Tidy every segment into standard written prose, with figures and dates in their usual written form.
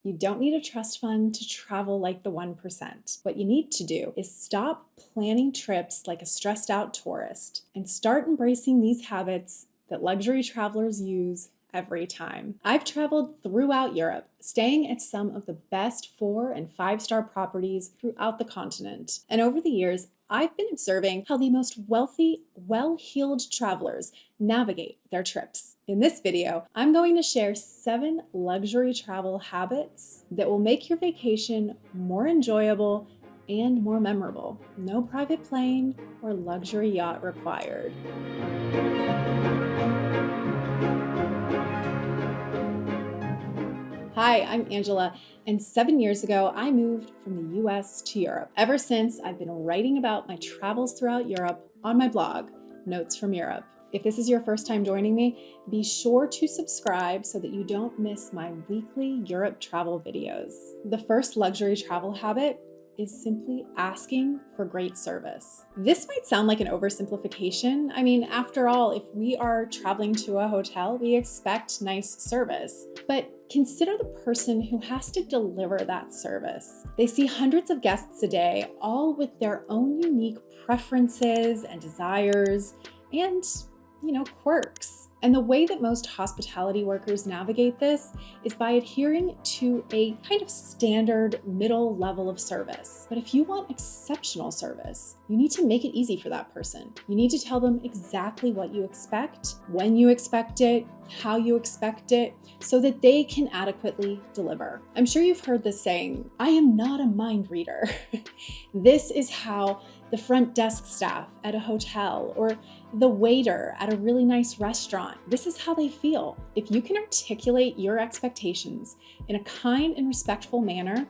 You don't need a trust fund to travel like the 1%. What you need to do is stop planning trips like a stressed out tourist and start embracing these habits that luxury travelers use every time. I've traveled throughout Europe, staying at some of the best 4- and 5-star properties throughout the continent. And over the years, I've been observing how the most wealthy, well-heeled travelers navigate their trips. In this video, I'm going to share 7 luxury travel habits that will make your vacation more enjoyable and more memorable. No private plane or luxury yacht required. Hi, I'm Angela, and 7 years ago, I moved from the US to Europe. Ever since, I've been writing about my travels throughout Europe on my blog, Notes from Europe. If this is your first time joining me, be sure to subscribe so that you don't miss my weekly Europe travel videos. The first luxury travel habit is simply asking for great service. This might sound like an oversimplification. I mean, after all, if we are traveling to a hotel, we expect nice service. But consider the person who has to deliver that service. They see hundreds of guests a day, all with their own unique preferences and desires and, quirks. And the way that most hospitality workers navigate this is by adhering to a kind of standard middle level of service. But if you want exceptional service, you need to make it easy for that person. You need to tell them exactly what you expect, when you expect it, how you expect it, so that they can adequately deliver. I'm sure you've heard this saying, I am not a mind reader. This is how the front desk staff at a hotel or the waiter at a really nice restaurant, this is how they feel. If you can articulate your expectations in a kind and respectful manner,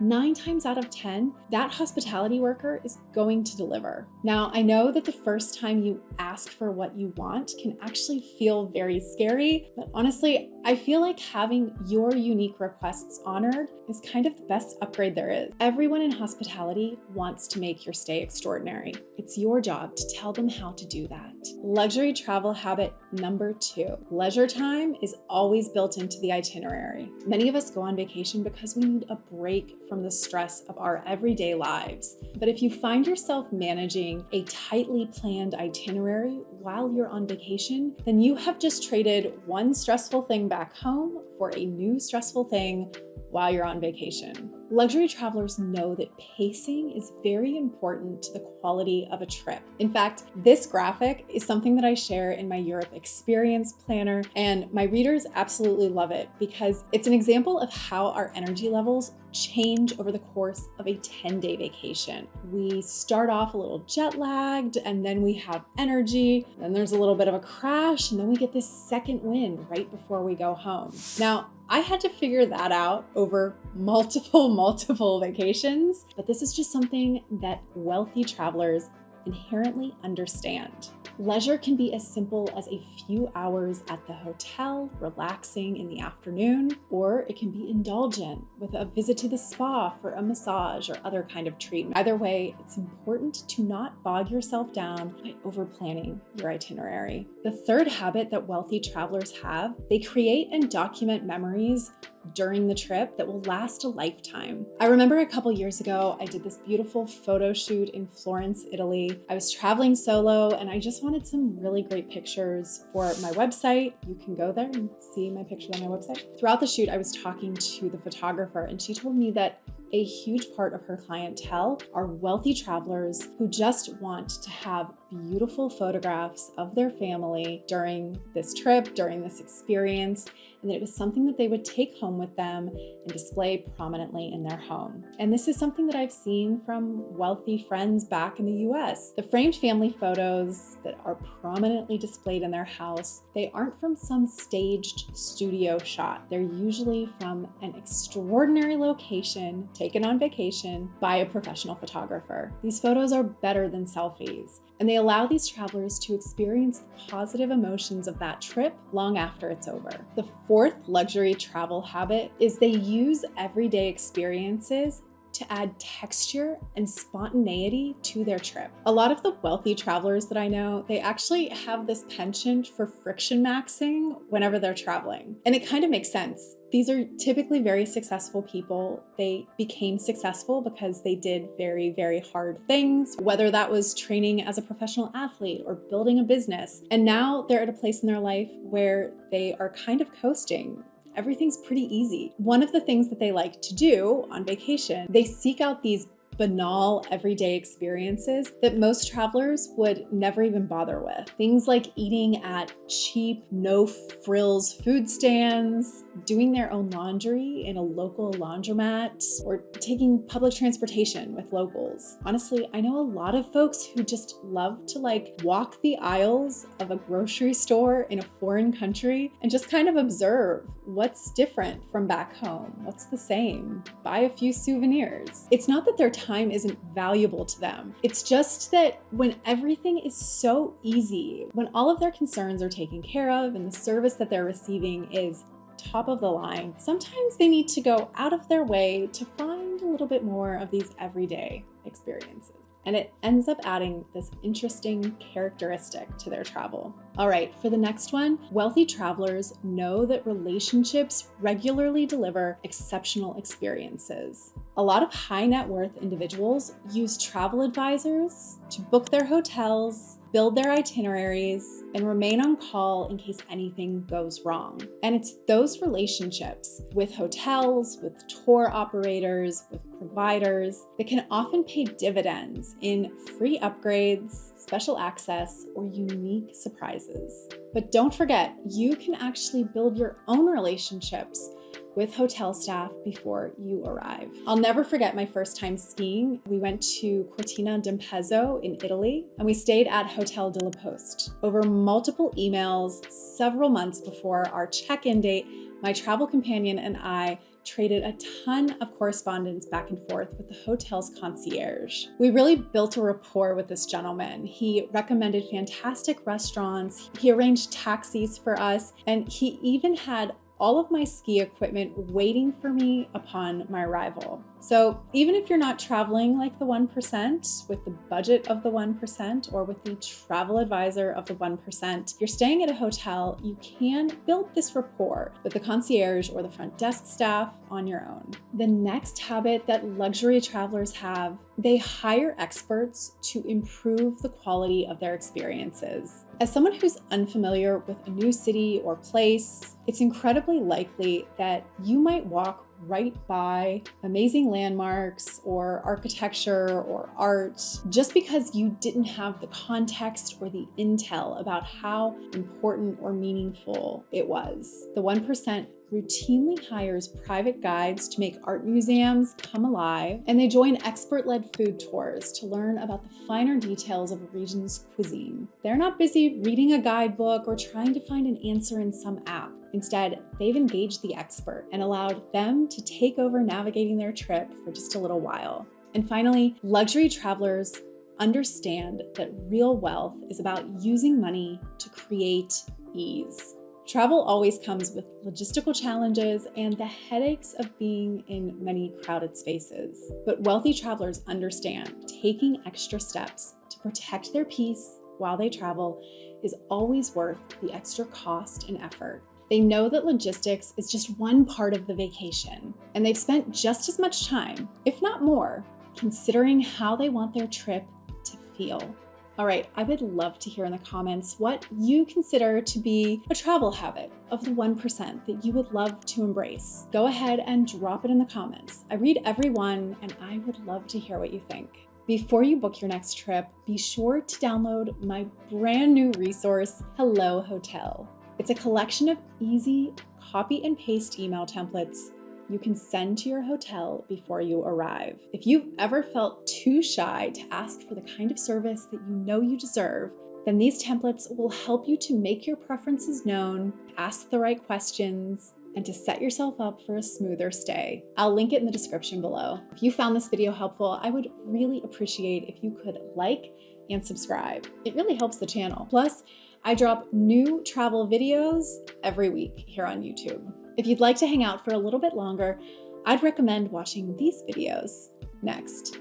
9 times out of 10, that hospitality worker is going to deliver. Now, I know that the first time you ask for what you want can actually feel very scary, but honestly, I feel like having your unique requests honored is kind of the best upgrade there is. Everyone in hospitality wants to make your stay extraordinary. It's your job to tell them how to do that. Luxury travel habit number 2. Leisure time is always built into the itinerary. Many of us go on vacation because we need a break from the stress of our everyday lives. But if you find yourself managing a tightly planned itinerary while you're on vacation, then you have just traded one stressful thing back home for a new stressful thing while you're on vacation. Luxury travelers know that pacing is very important to the quality of a trip. In fact, this graphic is something that I share in my Europe experience planner, and my readers absolutely love it because it's an example of how our energy levels change over the course of a 10-day vacation. We start off a little jet lagged, and then we have energy, then there's a little bit of a crash, and then we get this second wind right before we go home. Now, I had to figure that out over multiple vacations, but this is just something that wealthy travelers inherently understand. Leisure can be as simple as a few hours at the hotel, relaxing in the afternoon, or it can be indulgent with a visit to the spa for a massage or other kind of treatment. Either way, it's important to not bog yourself down by over-planning your itinerary. The third habit that wealthy travelers have, they create and document memories during the trip that will last a lifetime. I remember a couple years ago, I did this beautiful photo shoot in Florence, Italy. I was traveling solo and I just wanted some really great pictures for my website. You can go there and see my pictures on my website. Throughout the shoot, I was talking to the photographer and she told me that a huge part of her clientele are wealthy travelers who just want to have beautiful photographs of their family during this trip, during this experience, and that it was something that they would take home with them and display prominently in their home. And this is something that I've seen from wealthy friends back in the US. The framed family photos that are prominently displayed in their house, they aren't from some staged studio shot. They're usually from an extraordinary location taken on vacation by a professional photographer. These photos are better than selfies, and they allow these travelers to experience the positive emotions of that trip long after it's over. The fourth luxury travel habit is they use everyday experiences to add texture and spontaneity to their trip. A lot of the wealthy travelers that I know, they actually have this penchant for friction maxing whenever they're traveling. And it kind of makes sense. These are typically very successful people. They became successful because they did very, very hard things, whether that was training as a professional athlete or building a business. And now they're at a place in their life where they are kind of coasting. Everything's pretty easy. One of the things that they like to do on vacation, they seek out these banal everyday experiences that most travelers would never even bother with. Things like eating at cheap, no frills food stands, doing their own laundry in a local laundromat, or taking public transportation with locals. Honestly, I know a lot of folks who just love to walk the aisles of a grocery store in a foreign country and just kind of observe what's different from back home, what's the same, buy a few souvenirs. It's not that their time isn't valuable to them. It's just that when everything is so easy, when all of their concerns are taken care of and the service that they're receiving is top of the line, sometimes they need to go out of their way to find a little bit more of these everyday experiences. And it ends up adding this interesting characteristic to their travel. All right, for the next one, wealthy travelers know that relationships regularly deliver exceptional experiences. A lot of high net worth individuals use travel advisors to book their hotels, build their itineraries, and remain on call in case anything goes wrong. And it's those relationships with hotels, with tour operators, with providers that can often pay dividends in free upgrades, special access, or unique surprises. But don't forget, you can actually build your own relationships with hotel staff before you arrive. I'll never forget my first time skiing. We went to Cortina d'Ampezzo in Italy, and we stayed at Hotel de la Poste. Over multiple emails, several months before our check-in date, my travel companion and I traded a ton of correspondence back and forth with the hotel's concierge. We really built a rapport with this gentleman. He recommended fantastic restaurants, he arranged taxis for us, and he even had all of my ski equipment waiting for me upon my arrival. So even if you're not traveling like the 1%, with the budget of the 1%, or with the travel advisor of the 1%, you're staying at a hotel, you can build this rapport with the concierge or the front desk staff on your own. The next habit that luxury travelers have, they hire experts to improve the quality of their experiences. As someone who's unfamiliar with a new city or place, it's incredibly likely that you might walk right by amazing landmarks or architecture or art just because you didn't have the context or the intel about how important or meaningful it was. The 1% routinely hires private guides to make art museums come alive, and they join expert-led food tours to learn about the finer details of a region's cuisine. They're not busy reading a guidebook or trying to find an answer in some app. Instead, they've engaged the expert and allowed them to take over navigating their trip for just a little while. And finally, luxury travelers understand that real wealth is about using money to create ease. Travel always comes with logistical challenges and the headaches of being in many crowded spaces. But wealthy travelers understand taking extra steps to protect their peace while they travel is always worth the extra cost and effort. They know that logistics is just one part of the vacation, and they've spent just as much time, if not more, considering how they want their trip to feel. All right, I would love to hear in the comments what you consider to be a travel habit of the 1% that you would love to embrace. Go ahead and drop it in the comments. I read every one, and I would love to hear what you think. Before you book your next trip, be sure to download my brand new resource, Hello Hotel. It's a collection of easy copy and paste email templates you can send to your hotel before you arrive. If you've ever felt too shy to ask for the kind of service that you know you deserve, then these templates will help you to make your preferences known, ask the right questions, and to set yourself up for a smoother stay. I'll link it in the description below. If you found this video helpful, I would really appreciate if you could like and subscribe. It really helps the channel. Plus, I drop new travel videos every week here on YouTube. If you'd like to hang out for a little bit longer, I'd recommend watching these videos next.